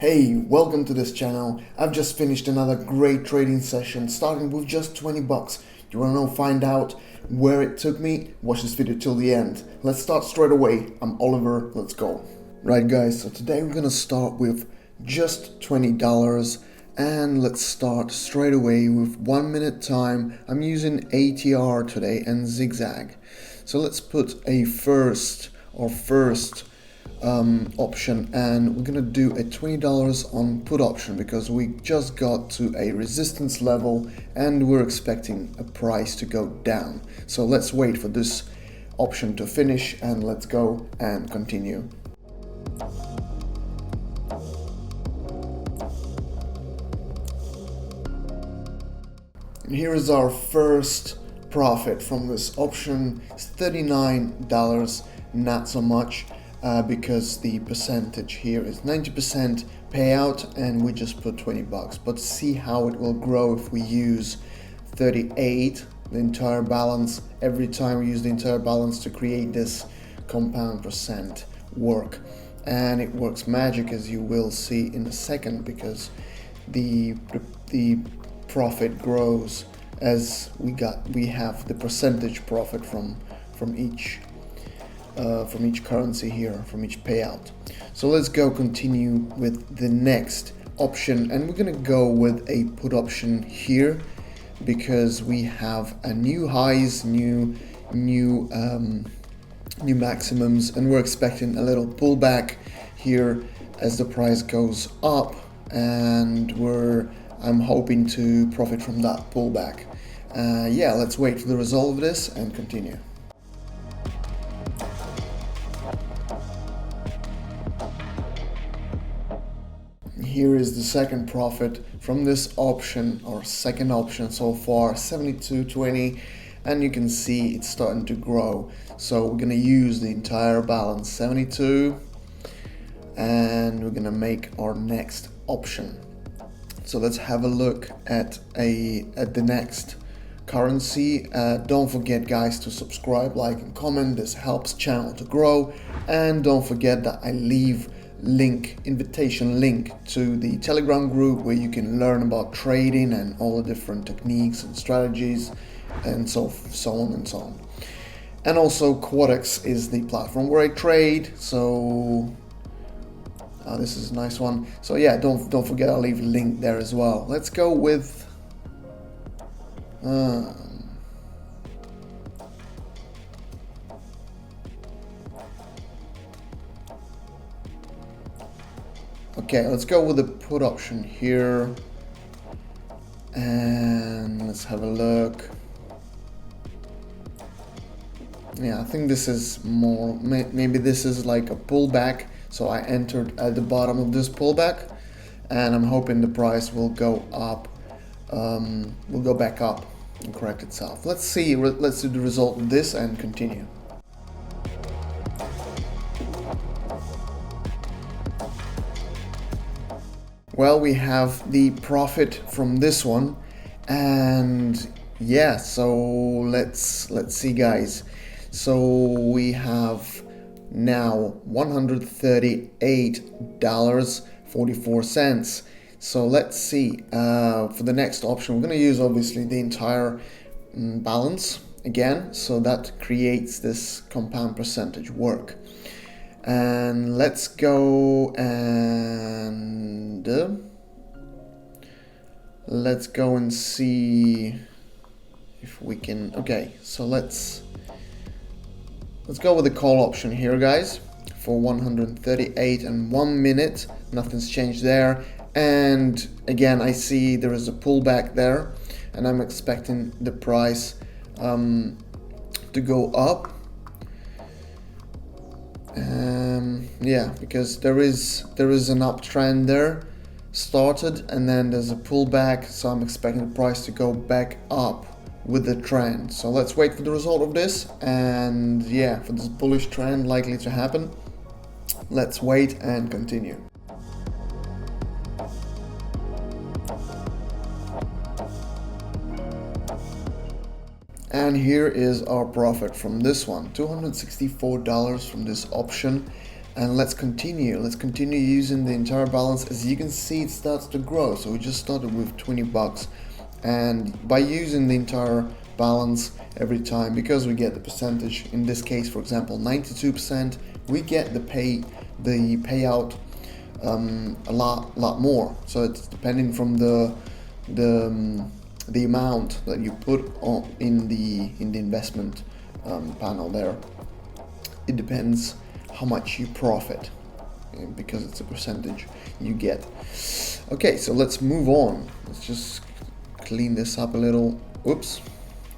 Hey, welcome to this channel. I've just finished another great trading session starting with just 20 bucks. You wanna find out where it took me? Watch this video till the end. Let's start straight away. I'm Oliver, let's go. Right guys, so today we're gonna start with just $20 and let's start straight away with 1 minute time. I'm using ATR today and zigzag. So let's put a first option, and we're gonna do a $20 on put option because we just got to a resistance level and we're expecting a price to go down. So let's wait for this option to finish and let's go and continue. And here is our first profit from this option. It's $39, not so much. Because the percentage here is 90% payout and we just put 20 bucks, but see how it will grow if we use 38, the entire balance. Every time we use the entire balance to create this compound percent work, and it works magic, as you will see in a second, because the profit grows as we have the percentage profit from each currency here, from each payout. So let's go continue with the next option, and we're gonna go with a put option here because we have a new highs, new maximums, and we're expecting a little pullback here as the price goes up, and I'm hoping to profit from that pullback. Yeah, let's wait for the result of this and continue. Here is the second profit from this option, or second option so far, 72.20, and you can see it's starting to grow. So we're gonna use the entire balance, 72, and we're gonna make our next option. So let's have a look at the next currency. Don't forget guys to subscribe, like and comment. This helps channel to grow, and don't forget that I leave invitation link to the Telegram group where you can learn about trading and all the different techniques and strategies and so on and so on. And also Quadex is the platform where I trade, so this is a nice one. So yeah, don't forget, I'll leave a link there as well. Let's go with okay, let's go with the put option here, and let's have a look. Yeah, I think this is more, maybe this is like a pullback, so I entered at the bottom of this pullback, and I'm hoping the price will go up, will go back up and correct itself. Let's do the result of this and continue. Well, we have the profit from this one, and yeah, so let's see guys. So we have now $138.44. So let's see, for the next option we're going to use obviously the entire balance again, so that creates this compound percentage work. And let's go and see if we can. Okay, so let's go with the call option here guys for 138 and 1 minute. Nothing's changed there, and again I see there is a pullback there, and I'm expecting the price to go up. Yeah, because there is an uptrend there started, and then there's a pullback, so I'm expecting the price to go back up with the trend. So let's wait for the result of this, and yeah, for this bullish trend likely to happen, let's wait and continue. And here is our profit from this one, $264 from this option. And let's continue using the entire balance. As you can see, it starts to grow. So we just started with 20 bucks, and by using the entire balance every time, because we get the percentage, in this case for example 92%, we get the payout a lot more. So it's depending from the amount that you put on in the investment panel there. It depends how much you profit, because it's a percentage you get. Okay, so let's move on. Let's just clean this up a little. Oops,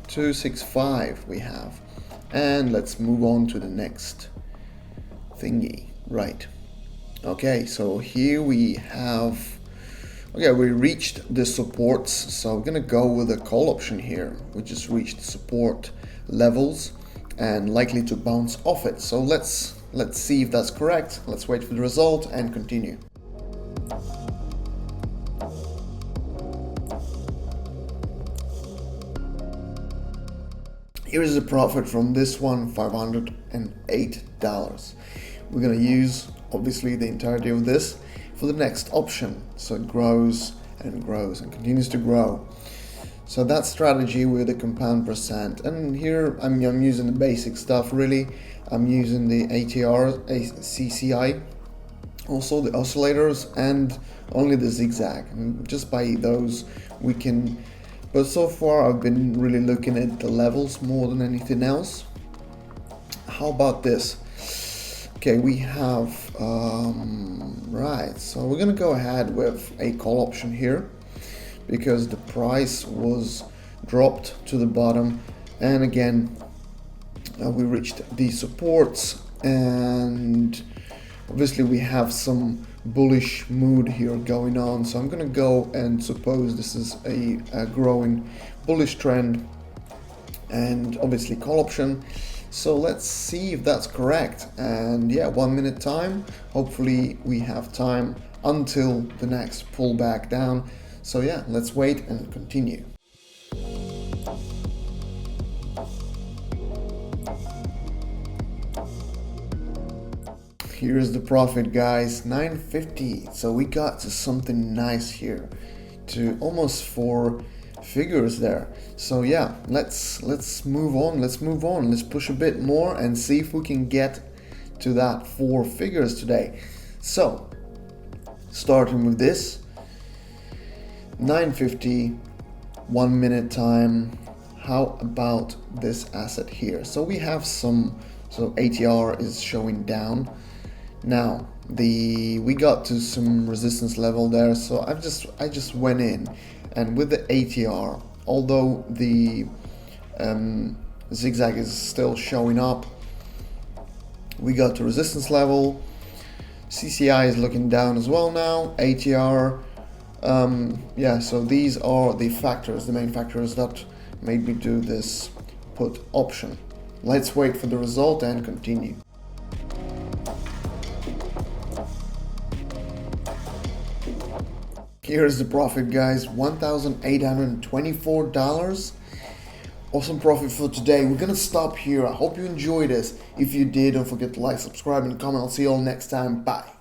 265 we have, and let's move on to the next thingy. Right. Okay, so here we have, okay, we reached the supports, so we're gonna go with a call option here. We just reached support levels and likely to bounce off it. So let's see if that's correct. Let's wait for the result and continue. Here is the profit from this one, $508. We're gonna use obviously the entirety of this for the next option. So it grows and grows and continues to grow. So that strategy with the compound percent, and here I'm using the basic stuff really. I'm using the ATR, CCI, also the oscillators, and only the zigzag. And just by those we can, but so far I've been really looking at the levels more than anything else. How about this? Okay, we have, right, so we're gonna go ahead with a call option here, because the price was dropped to the bottom, and again we reached these supports, and obviously we have some bullish mood here going on. So I'm gonna go and suppose this is a growing bullish trend, and obviously call option. So let's see if that's correct. And yeah, 1 minute time. Hopefully we have time until the next pullback down. So yeah, let's wait and continue. Here's the profit, guys, $9.50. So we got to something nice here, to almost 4 figures there. So yeah, let's move on. Let's push a bit more and see if we can get to that 4 figures today. So starting with this, $9.50, 1 minute time. How about this asset here? So we have some, so ATR is showing down. Now we got to some resistance level there, so I just went in, and with the ATR, although the zigzag is still showing up, we got to resistance level. CCI is looking down as well now. ATR, yeah, so these are the factors, the main factors that made me do this put option. Let's wait for the result and continue. Here's the profit, guys, $1,824. Awesome profit for today. We're gonna stop here. I hope you enjoyed this. If you did, don't forget to like, subscribe, and comment. I'll see you all next time. Bye.